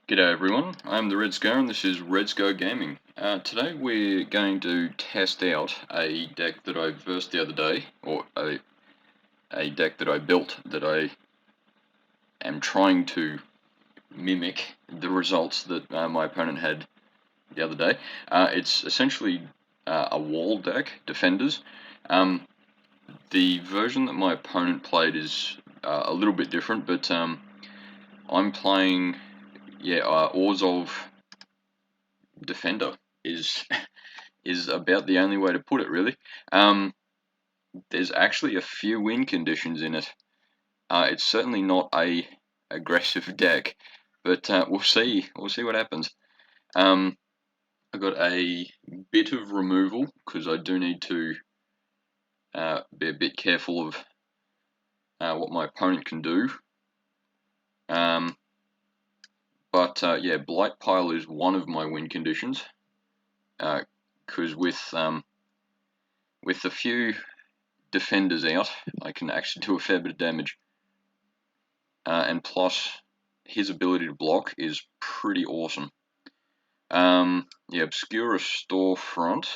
G'day everyone, I'm the Red Scar and this is Red Scar Gaming. Today we're going to test out a deck that I versed the other day, or a deck that I built that I am trying to mimic the results that my opponent had the other day. It's essentially a wall deck, Defenders. The version that my opponent played is a little bit different, but I'm playing, Orzhov Defender is about the only way to put it, really. There's actually a few win conditions in it. It's certainly not a aggressive deck, but we'll see. We'll see what happens. I've got a bit of removal because I do need to be a bit careful of what my opponent can do. But Blight Pile is one of my win conditions. Because with a few defenders out, I can actually do a fair bit of damage. And plus, his ability to block is pretty awesome. Obscura Storefront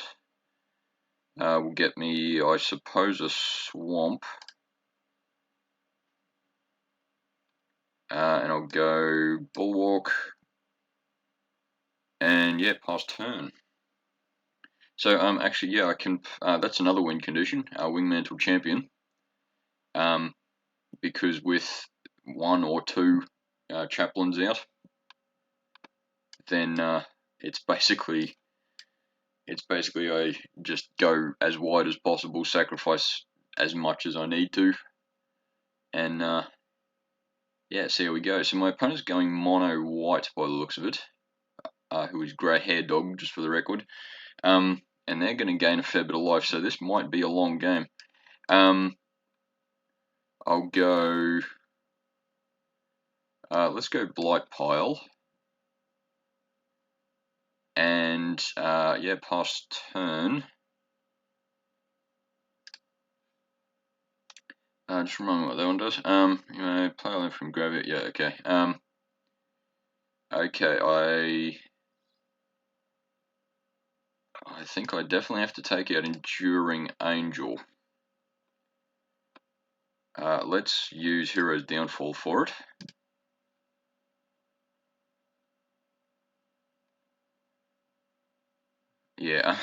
will get me, I suppose, a swamp. And I'll go Bulwark. And pass turn. So actually, I can. That's another win condition. Wingmantle Champion. Because with one or two chaplains out, then it's basically I just go as wide as possible, sacrifice as much as I need to, and see how we go. So my opponent's going mono white by the looks of it, who is grey hair dog, just for the record. And they're going to gain a fair bit of life, so this might be a long game. I'll go. Let's go Blight Pile. And pass turn. Just remind me what that one does. Play a line from gravity. Yeah, okay. Okay, I think I definitely have to take out Enduring Angel. Let's use Hero's Downfall for it. Yeah,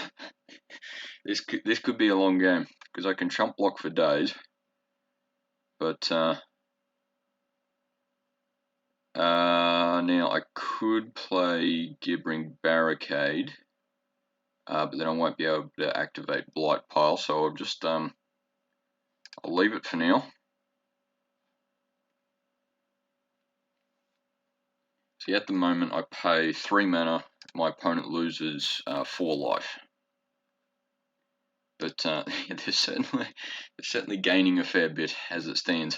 this could be a long game because I can chump block for days, but now I could play Gibbering Barricade, but then I won't be able to activate Blight Pile, so I'll just I'll leave it for now. See, at the moment I pay 3 mana, my opponent loses 4 life. But they're certainly gaining a fair bit as it stands.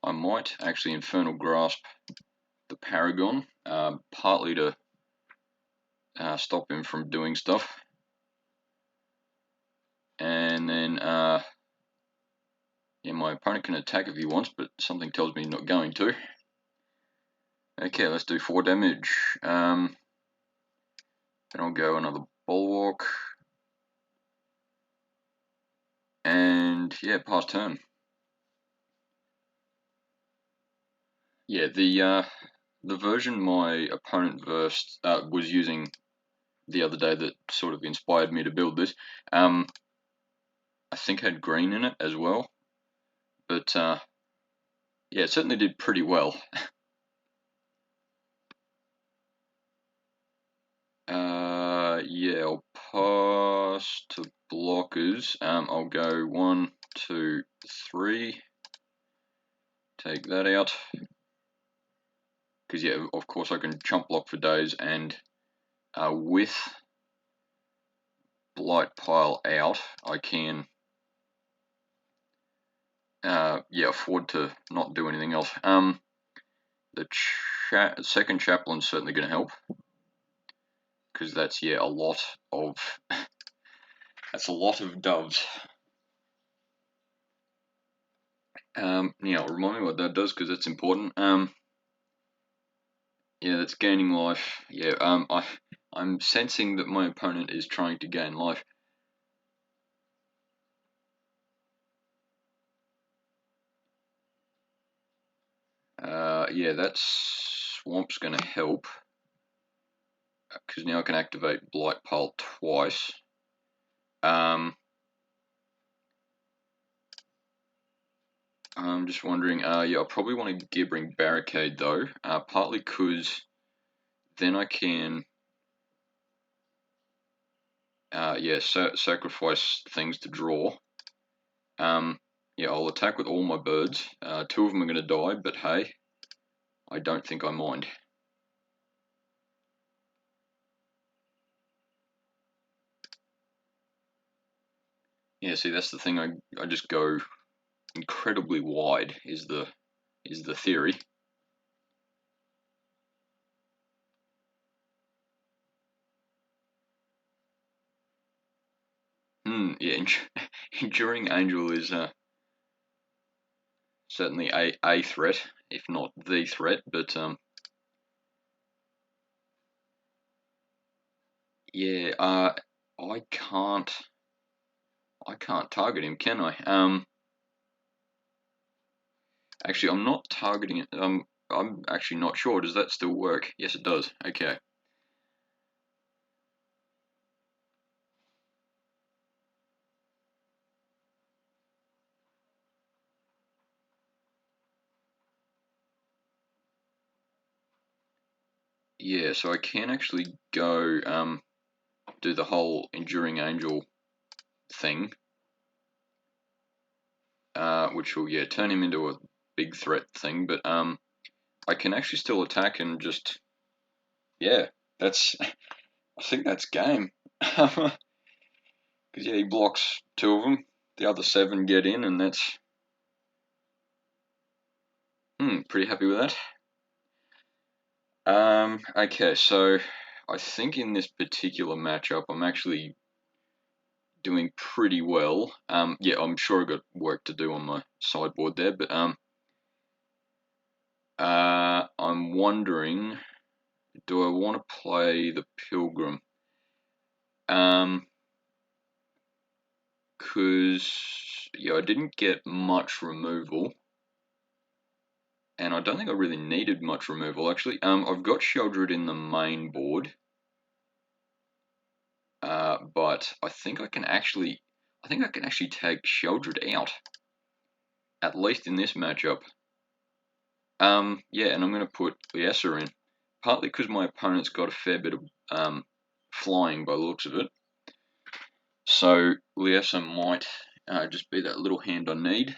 I might actually Infernal Grasp the Paragon, partly to stop him from doing stuff. And then, my opponent can attack if he wants, but something tells me he's not going to. Okay, let's do 4 damage. Then I'll go another Bulwark. And pass turn. Yeah, the version my opponent versed was using the other day that sort of inspired me to build this, I think had green in it as well, but it certainly did pretty well. I'll pass to blockers. I'll go 1, 2, 3. Take that out. Because of course I can chump block for days, and with Blight Pile out, I can afford to not do anything else. The second chaplain's certainly going to help, because that's a lot of that's a lot of doves. Yeah, remind me what that does because it's important. Yeah, that's gaining life. Yeah, I'm sensing that my opponent is trying to gain life. Yeah, that swamp's going to help because now I can activate Blight Pile twice. I'm just wondering. Yeah, I probably want to Gibbering Barricade though, partly because then I can, yeah, sacrifice things to draw. Yeah, I'll attack with all my birds. Two of them are going to die, but hey, I don't think I mind. Yeah, see, that's the thing. I just go incredibly wide. Is the theory? Yeah, Enduring Angel is certainly a threat, if not the threat. But yeah, I can't target him, can I? Actually, I'm not targeting it. I'm actually not sure. Does that still work? Yes, it does. Okay. Yeah, so I can actually go do the whole Enduring Angel thing, which will, yeah, turn him into a big threat thing. But I can actually still attack and just, yeah, that's I think that's game. Because yeah, he blocks two of them, the other seven get in, and that's pretty happy with that. Okay, so I think in this particular matchup, I'm actually doing pretty well. Yeah, I'm sure I got work to do on my sideboard there, but I'm wondering, do I want to play the Pilgrim? Because yeah, I didn't get much removal, and I don't think I really needed much removal actually. I've got Sheldred in the main board, but I think I can actually take Sheldred out, at least in this matchup. Yeah, and I'm going to put Liesa in, partly because my opponent's got a fair bit of flying by the looks of it. So Liesa might just be that little hand I need.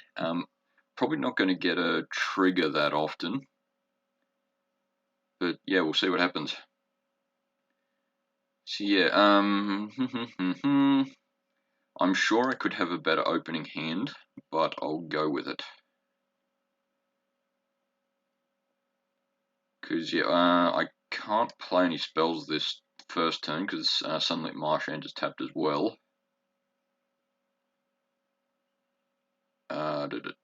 Probably not going to get a trigger that often, but yeah, we'll see what happens. So yeah, I'm sure I could have a better opening hand, but I'll go with it. Because yeah, I can't play any spells this first turn because Sunlit Marshland is tapped as well.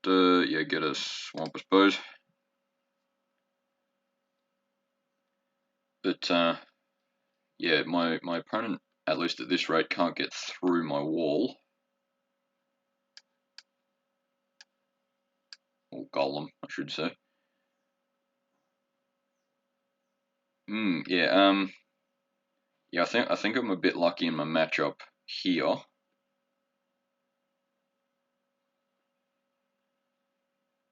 Yeah, get a swamp, I suppose. But yeah, my opponent, at least at this rate, can't get through my wall. Or golem, I should say. Yeah, yeah, I think I'm a bit lucky in my matchup here.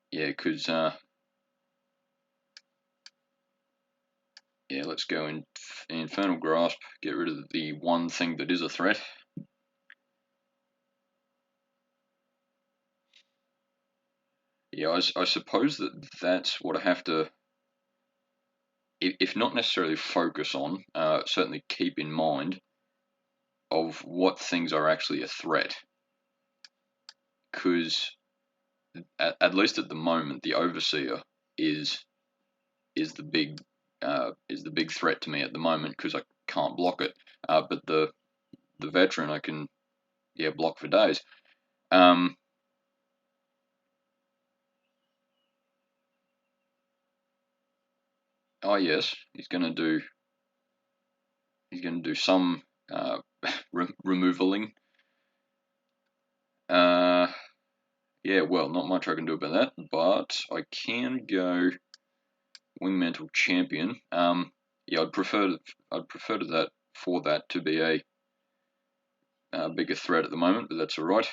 Yeah, because yeah, let's go in Infernal Grasp, get rid of the one thing that is a threat. Yeah, I suppose that's what I have to, if not necessarily focus on, certainly keep in mind of what things are actually a threat. Because at least at the moment, the Overseer is is the big threat to me at the moment because I can't block it. But the Veteran I can block for days. Um, Oh yes, he's gonna do some removaling. Yeah, well, not much I can do about that, but I can go Wingmantle Champion. Yeah, I'd prefer to that to be a bigger threat at the moment, but that's all right.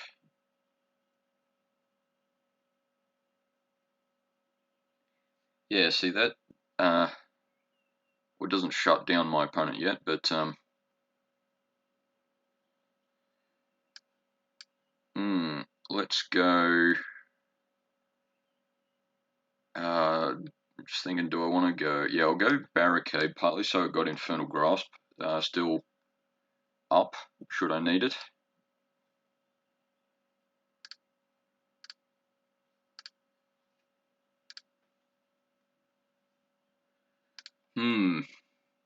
Yeah, see that. Well, it doesn't shut down my opponent yet, but let's go. Just thinking, do I want to go? Yeah, I'll go Barricade, partly so I got Infernal Grasp still up, should I need it.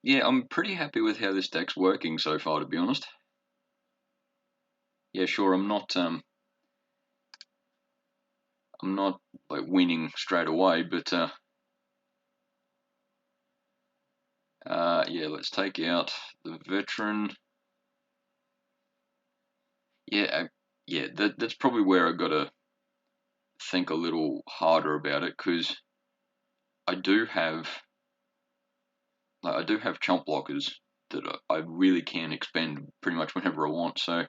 Yeah, I'm pretty happy with how this deck's working so far, to be honest. Yeah, sure, I'm not like winning straight away, but yeah, let's take out the Veteran. Yeah, yeah, that's probably where I gotta think a little harder about it, because I do have chump blockers that I really can expend pretty much whenever I want. So,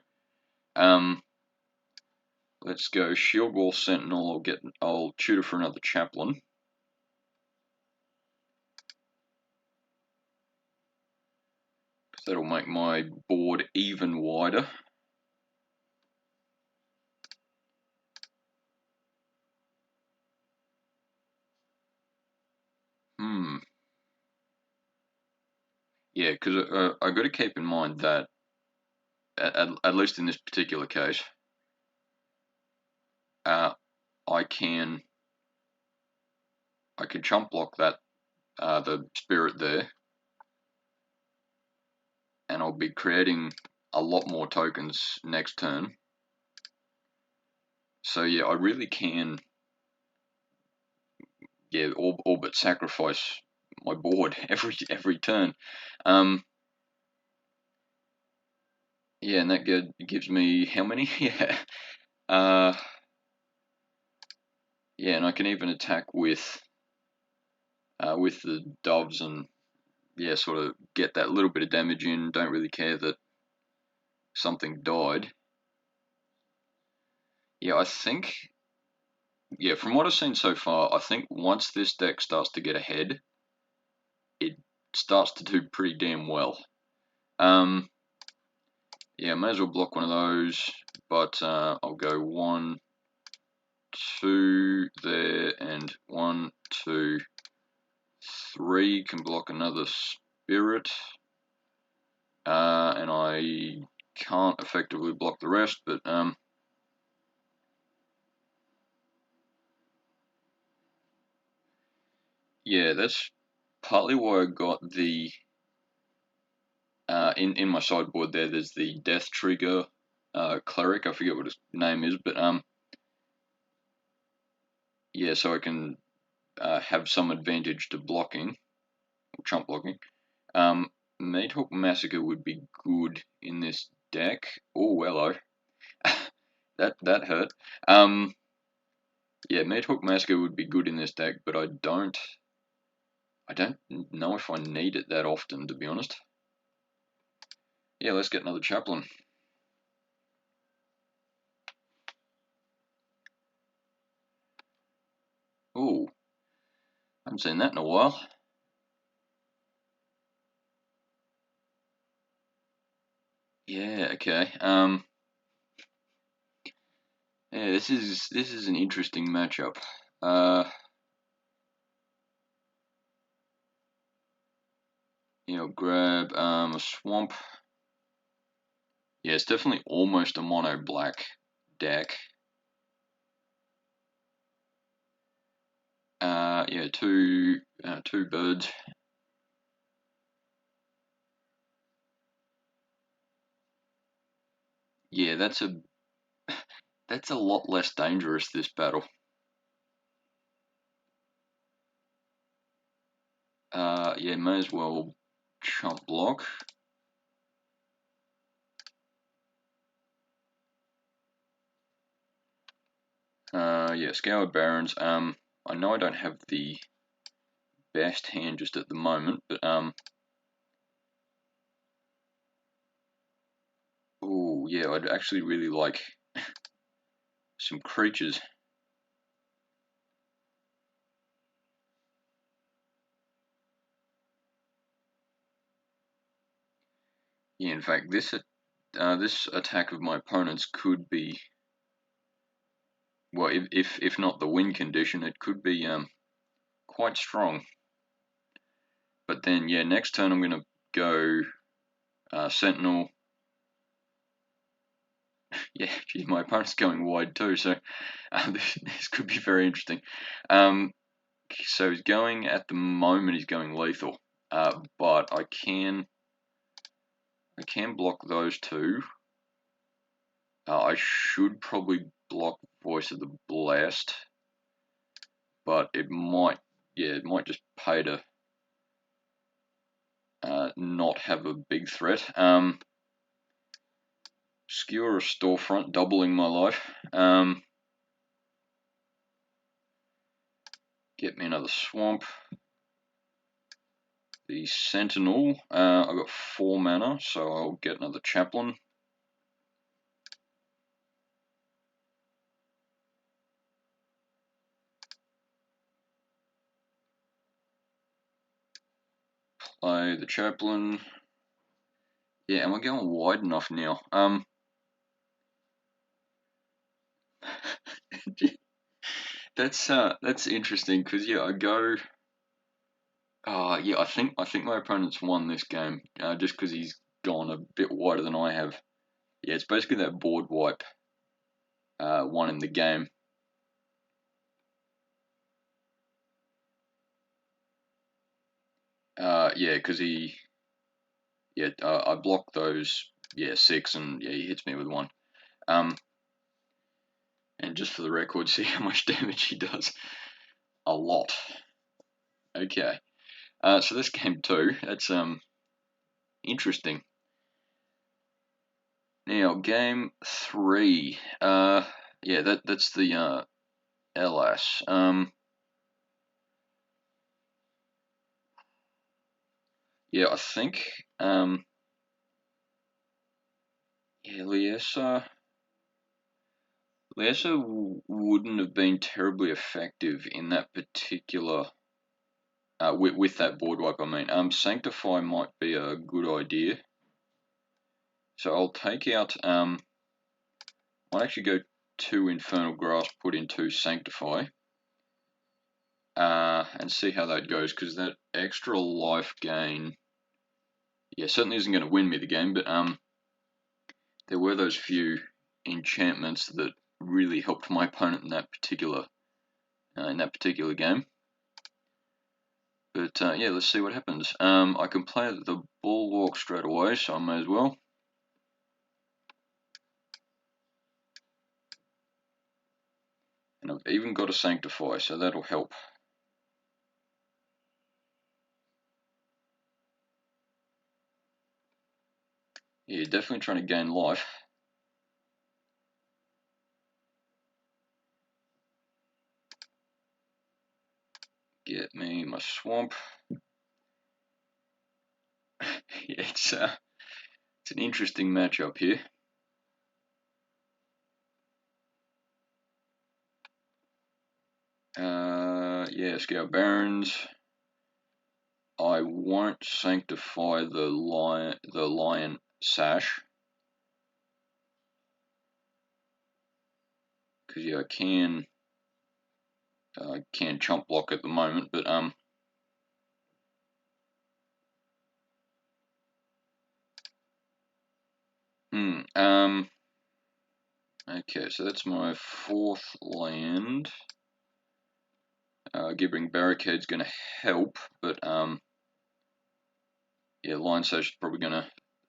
let's go Shield Wall Sentinel. I'll tutor for another Chaplain. That'll make my board even wider. Yeah, because I got to keep in mind that at least in this particular case, I can chump block that the spirit there, and I'll be creating a lot more tokens next turn. So yeah, I really can, yeah, all but sacrifice my board every turn. Yeah, and that gives me how many? Yeah, yeah, and I can even attack with the doves, and yeah, sort of get that little bit of damage in. Don't really care that something died. Yeah, I think, yeah, from what I've seen so far, I think once this deck starts to get ahead, it starts to do pretty damn well. Yeah, may as well block one of those, but I'll go 1, 2 there, and 1, 2, 3 can block another spirit, and I can't effectively block the rest, but yeah, that's partly why I got the in my sideboard there. There's the Death Trigger Cleric. I forget what his name is, but yeah, so I can have some advantage to blocking, or chump blocking. Meathook Massacre would be good in this deck. Oh, hello. that hurt. Yeah, Meathook Massacre would be good in this deck, but I don't know if I need it that often, to be honest. Yeah, let's get another Chaplain. Ooh, I haven't seen that in a while. Yeah, okay. Yeah, this is an interesting matchup. You know, grab a swamp. Yeah, it's definitely almost a mono black deck. Yeah, two birds. Yeah, that's a lot less dangerous, this battle. Yeah, may as well chump block. Yeah, Scoured Barons. I know I don't have the best hand just at the moment, but oh yeah, I'd actually really like some creatures. Yeah, in fact, this attack of my opponent's could be, well, if not the win condition, it could be quite strong. But then, yeah, next turn I'm gonna go Sentinel. Yeah, geez, my opponent's going wide too, so this could be very interesting. So he's going, at the moment, he's going lethal, but I can block those two. I should probably block Voice of the Blast, but it might just pay to not have a big threat. Skewer a Storefront, doubling my life. Get me another Swamp. The Sentinel, I've got 4 mana, so I'll get another Chaplain. Play the Chaplain. Yeah, am I going wide enough now? That's interesting because yeah, I go. Yeah, I think my opponent's won this game just because he's gone a bit wider than I have. Yeah, it's basically that board wipe one in the game. Yeah, because I block those. Yeah, 6, and yeah, he hits me with 1. And just for the record, see how much damage he does. A lot. Okay. So this game 2, that's interesting. Now game 3. Yeah, that's the LS. Yeah, I think yeah, Liesa wouldn't have been terribly effective in that particular with that board wipe. I mean, Sanctify might be a good idea. So I'll take out I'll actually go 2 Infernal Grasp, put in 2 Sanctify, and see how that goes, because that extra life gain, yeah, certainly isn't going to win me the game, but there were those few enchantments that really helped my opponent in that particular game. But yeah, let's see what happens. I can play the Bulwark straight away, so I may as well. And I've even got a Sanctify, so that'll help. Yeah, definitely trying to gain life. Get me my Swamp. It's an interesting matchup here. Yeah, Scour Barons. I won't sanctify the lion sash, because yeah, I can chump block at the moment, but okay, so that's my 4th land. Gibbering Barricade's going to help, but yeah, Lion Sash is probably going to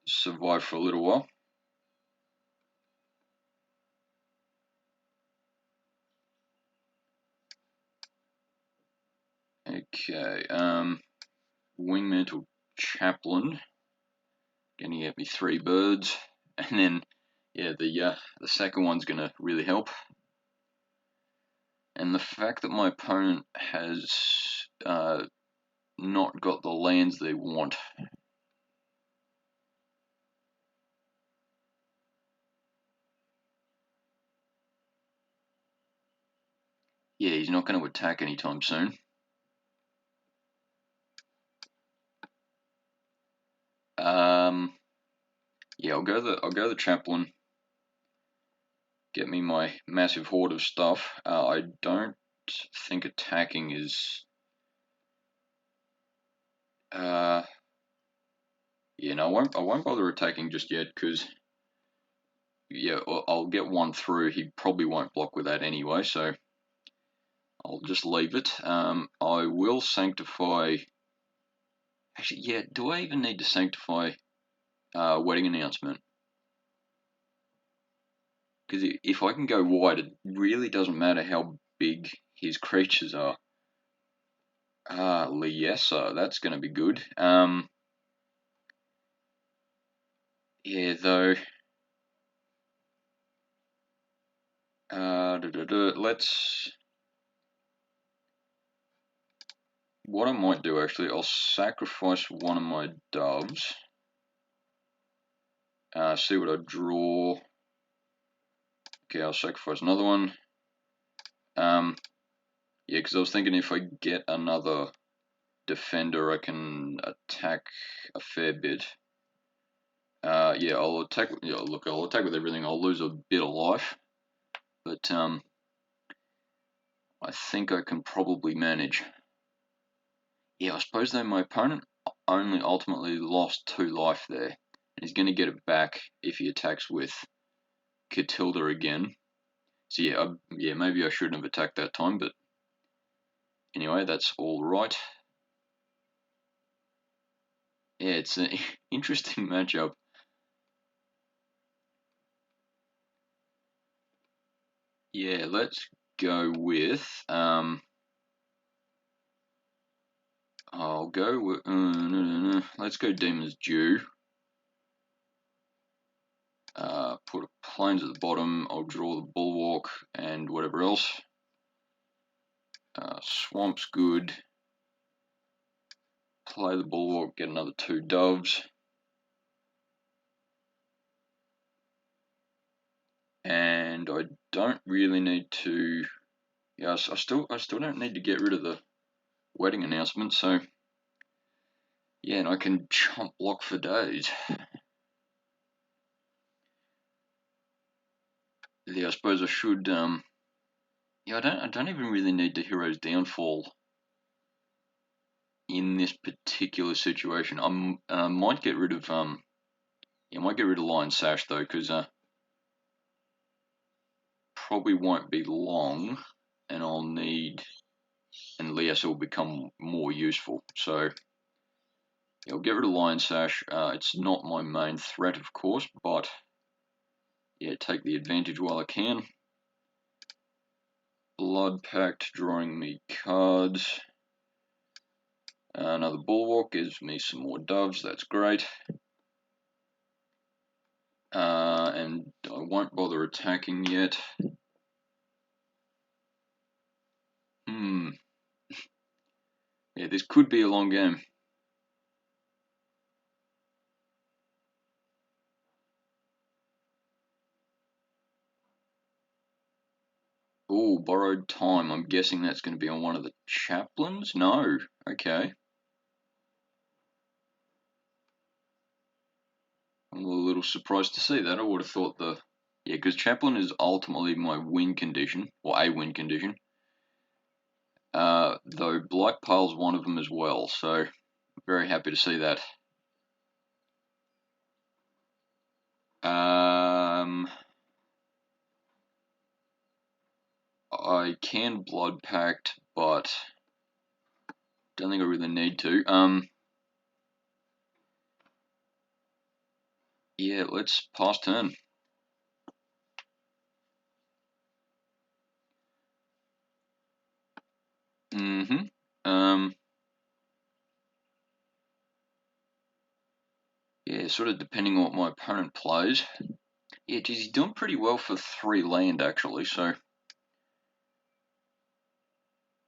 survive for a little while. Okay, Wingmantle Chaplain, gonna get me 3 birds, and then yeah, the second one's gonna really help. And the fact that my opponent has not got the lands they want. Yeah, he's not going to attack anytime soon. Yeah, I'll go the chaplain. Get me my massive horde of stuff. I don't think attacking is. Yeah, no, I won't bother attacking just yet because yeah, I'll get one through. He probably won't block with that anyway, so I'll just leave it. I will sanctify. Actually, yeah, do I even need to sanctify wedding announcement? Because if I can go wide, it really doesn't matter how big his creatures are. Liesa, that's going to be good. Yeah, though. Let's. What I might do actually, I'll sacrifice one of my doves. See what I draw. Okay, I'll sacrifice another one. Yeah, because I was thinking if I get another defender, I can attack a fair bit. Yeah, I'll attack. Yeah, look, I'll attack with everything. I'll lose a bit of life, but I think I can probably manage. Yeah, I suppose though my opponent only ultimately lost 2 life there, and he's going to get it back if he attacks with Catilda again. So yeah, maybe I shouldn't have attacked that time, but anyway, that's all right. Yeah, it's an interesting matchup. Yeah, let's go with I'll go with no. Let's go Demon's Due. Put a plains at the bottom. I'll draw the Bulwark and whatever else. Swamp's good. Play the Bulwark, get another 2 doves. And I don't really need to. Yeah, I still don't need to get rid of the wedding announcement. So yeah, and I can chomp block for days. Yeah, I suppose I should. Yeah, I don't even really need the hero's downfall in this particular situation. I might get rid of yeah, I might get rid of Lion Sash though, because probably won't be long, and I'll need, and Liesa will become more useful. So yeah, I'll get rid of Lion Sash. It's not my main threat, of course, but yeah, take the advantage while I can. Blood Pact, drawing me cards. Another Bulwark gives me some more doves. That's great. And I won't bother attacking yet. Yeah, this could be a long game. Oh, borrowed time. I'm guessing that's going to be on one of the chaplains? No. Okay. I'm a little surprised to see that. I would have thought the... Yeah, because chaplain is ultimately my win condition, or a win condition. Though Blight Pile's one of them as well, so very happy to see that. I can Blood Pact, but don't think I really need to. Yeah, let's pass turn. sort of depending on what my opponent plays. Yeah, geez, he's doing pretty well for 3 land actually, so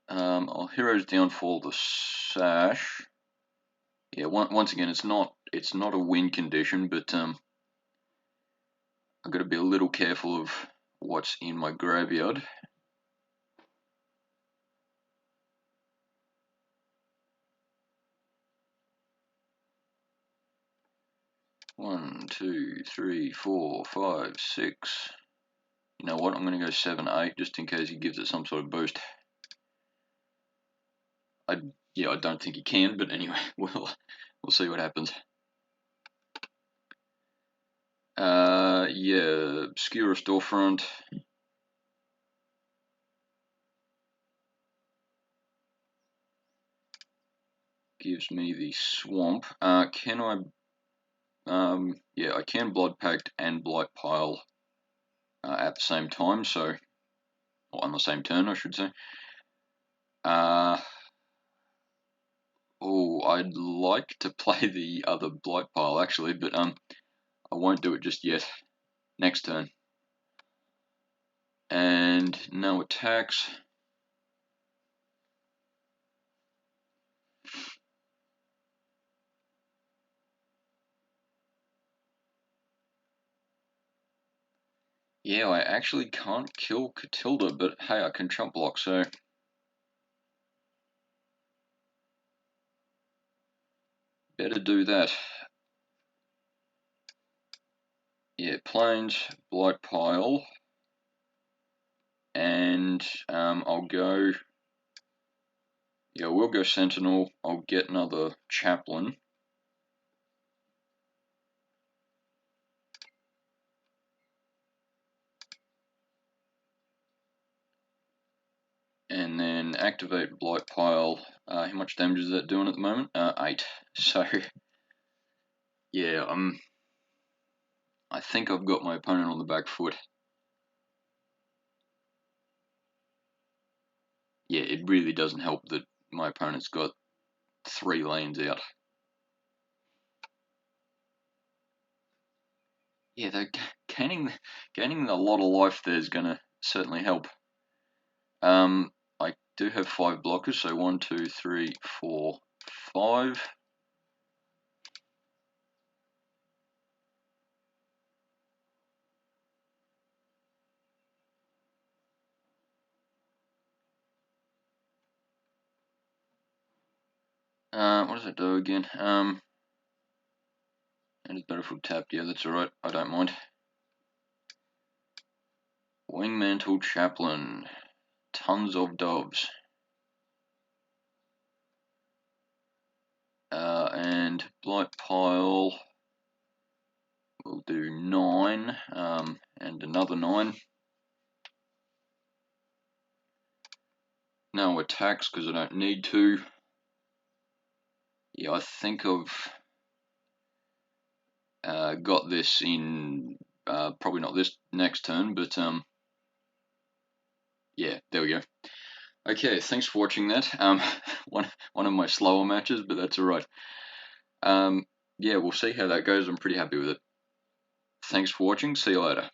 I'll Hero's Downfall the Sash. Yeah, once again, it's not a win condition, but I've got to be a little careful of what's in my graveyard. One, two, three, 4, 5, 6. You know what? I'm going to go 7, 8 just in case he gives it some sort of boost. I don't think he can, but anyway, we'll see what happens. Yeah, Obscure a Storefront. Gives me the Swamp. Can I? Yeah, I can Blood Pact and Blight Pile at the same time, so, or on the same turn, I should say. Oh, I'd like to play the other Blight Pile actually, but I won't do it just yet. Next turn. And no attacks. Yeah, I actually can't kill Catilda, but hey, I can chump block, so better do that. Yeah, Plains, Blight Pile, and I'll go. Yeah, we'll go Sentinel. I'll get another Chaplain. And then activate Blight Pile. How much damage is that doing at the moment? 8. So, yeah, I think I've got my opponent on the back foot. Yeah, it really doesn't help that my opponent's got 3 lanes out. Yeah, they're gaining a lot of life there is going to certainly help. I do have 5 blockers, so 1, 2, 3, 4, 5. What does it do again? And it's Battlefield tapped. Yeah, that's alright. I don't mind. Wingmantle Chaplain. Tons of doves. And Blight Pile will do 9, and another 9. No attacks because I don't need to. Yeah, I think I've got this in, probably not this next turn, but yeah, there we go. Okay, thanks for watching that. One of my slower matches, but that's alright. Yeah, we'll see how that goes. I'm pretty happy with it. Thanks for watching. See you later.